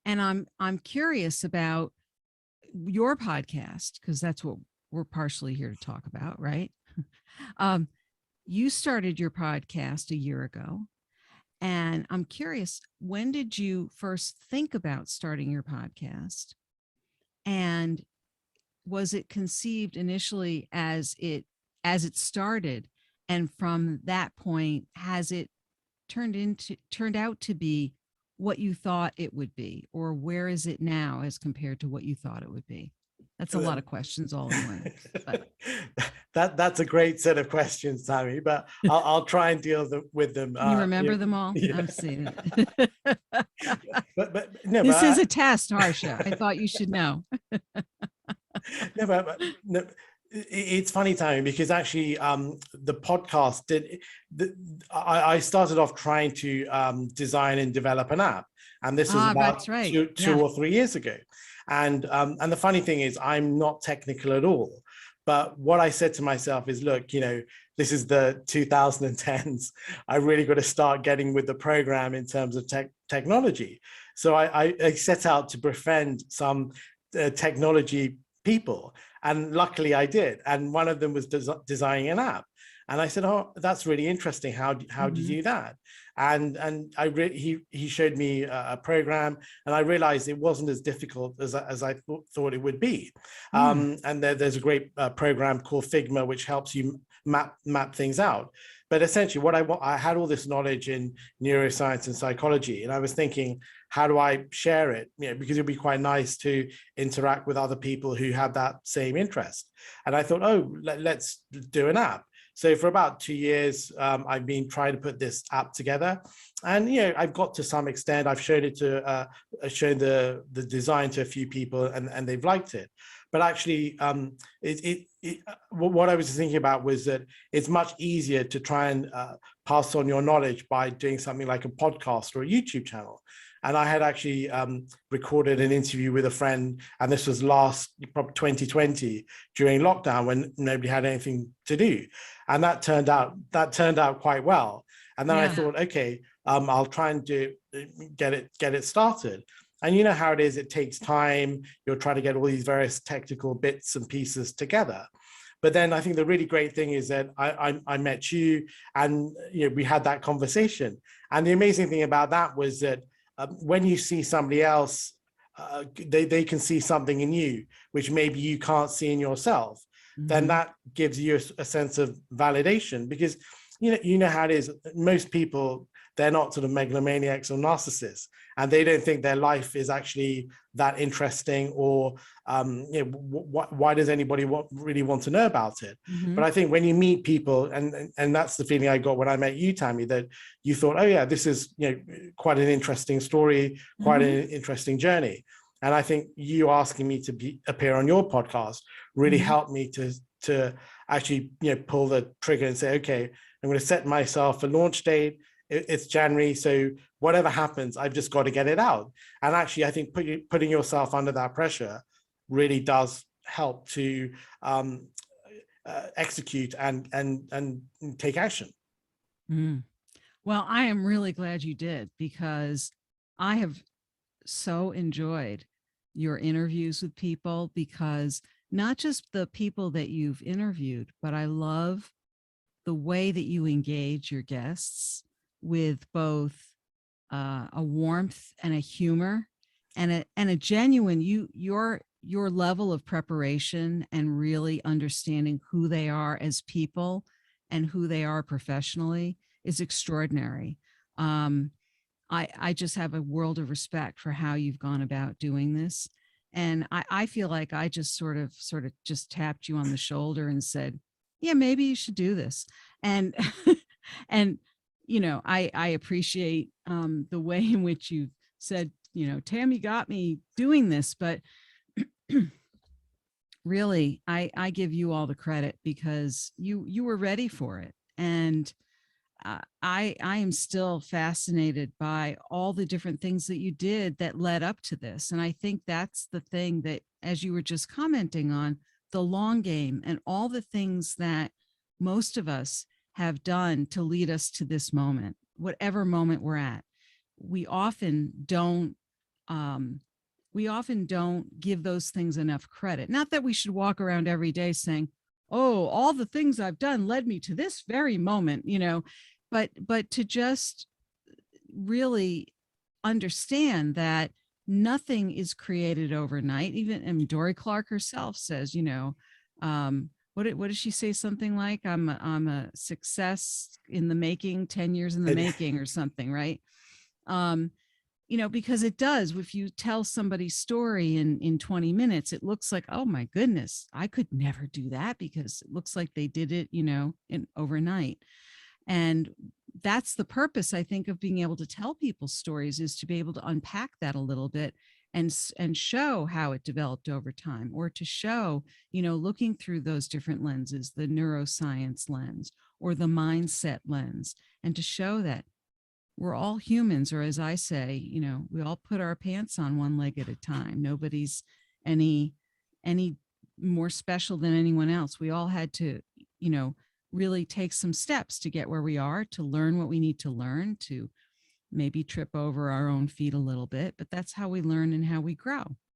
And I'm curious about your podcast, because that's what we're partially here to talk about, right? um, you started your podcast a year ago, and I'm curious, when did you first think about starting your podcast? And was it conceived initially as it started, and from that point has it turned out to be what you thought it would be, or where is it now as compared to what you thought it would be? That's a lot of questions all in one, but That's a great set of questions, Tammy, but I'll try and deal with them. can you remember them all? Yeah. I'm seeing it. But no, This is a test, Harsha. I thought you should know. no, it's funny, Tammy, because actually the podcast I started off trying to design and develop an app, and this was about That's right. two or 3 years ago. And the funny thing is, I'm not technical at all. But what I said to myself is, look, this is the 2010s. I really got to start getting with the program in terms of technology. So I set out to befriend some technology people, and luckily I did. And one of them was designing an app. And I said, oh, that's really interesting. How do you do that? And he showed me a program, and I realized it wasn't as difficult as I thought it would be. And there's a great program called Figma, which helps you map things out. But essentially, I had all this knowledge in neuroscience and psychology, and I was thinking, how do I share it? Because it'd be quite nice to interact with other people who have that same interest. And I thought, oh, let's do an app. So for about 2 years, I've been trying to put this app together, and I've got to some extent. I've shown it to shown the design to a few people, and they've liked it. But actually, what I was thinking about was that it's much easier to try and pass on your knowledge by doing something like a podcast or a YouTube channel. And I had actually recorded an interview with a friend, and this was probably 2020 during lockdown when nobody had anything to do, and that turned out quite well. And then I thought, okay, I'll try and get it started. And you know how it is; it takes time. You're trying to get all these various technical bits and pieces together. But then I think the really great thing is that I met you, and we had that conversation. And the amazing thing about that was that when you see somebody else, they can see something in you, which maybe you can't see in yourself. Then that gives you a sense of validation, because you know how it is. Most people, they're not sort of megalomaniacs or narcissists, and they don't think their life is actually that interesting, or why does anybody really want to know about it? But I think when you meet people, and that's the feeling I got when I met you, Tammy, that you thought, oh yeah, this is quite an interesting story, quite an interesting journey. And I think you asking me to appear on your podcast really helped me to actually pull the trigger and say, okay, I'm going to set myself a launch date. It's January, so whatever happens, I've just got to get it out. And actually, I think putting yourself under that pressure really does help to execute and take action. Well, I am really glad you did, because I have so enjoyed your interviews with people, because not just the people that you've interviewed, but I love the way that you engage your guests with both a warmth and a humor and a genuine your level of preparation and really understanding who they are as people and who they are professionally is extraordinary. I just have a world of respect for how you've gone about doing this. And I feel like I just sort of just tapped you on the shoulder and said, yeah, maybe you should do this. And, and, I appreciate the way in which you said, Tammy got me doing this, but really, I give you all the credit, because you were ready for it. And I am still fascinated by all the different things that you did that led up to this. And I think that's the thing that, as you were just commenting on, the long game and all the things that most of us have done to lead us to this moment, whatever moment we're at. We often don't um, we often don't give those things enough credit. Not that we should walk around every day saying, "Oh, all the things I've done led me to this very moment," but to just really understand that nothing is created overnight. Even, I mean, Dory Clark herself says, what does she say? Something like, I'm a success in the making, 10 years in the And making, or something, right? Um, because it does. If you tell somebody's story in 20 minutes, it looks like, oh my goodness, I could never do that, because it looks like they did it, in overnight. And that's the purpose, I think, of being able to tell people stories, is to be able to unpack that a little bit and show how it developed over time, or to show, looking through those different lenses, the neuroscience lens or the mindset lens, and to show that we're all humans, or as I say, we all put our pants on one leg at a time. Nobody's any any more special than anyone else. We all had to, you know, really take some steps to get where we are, to learn what we need to learn, to maybe trip over our own feet a little bit, but that's how we learn and how we grow.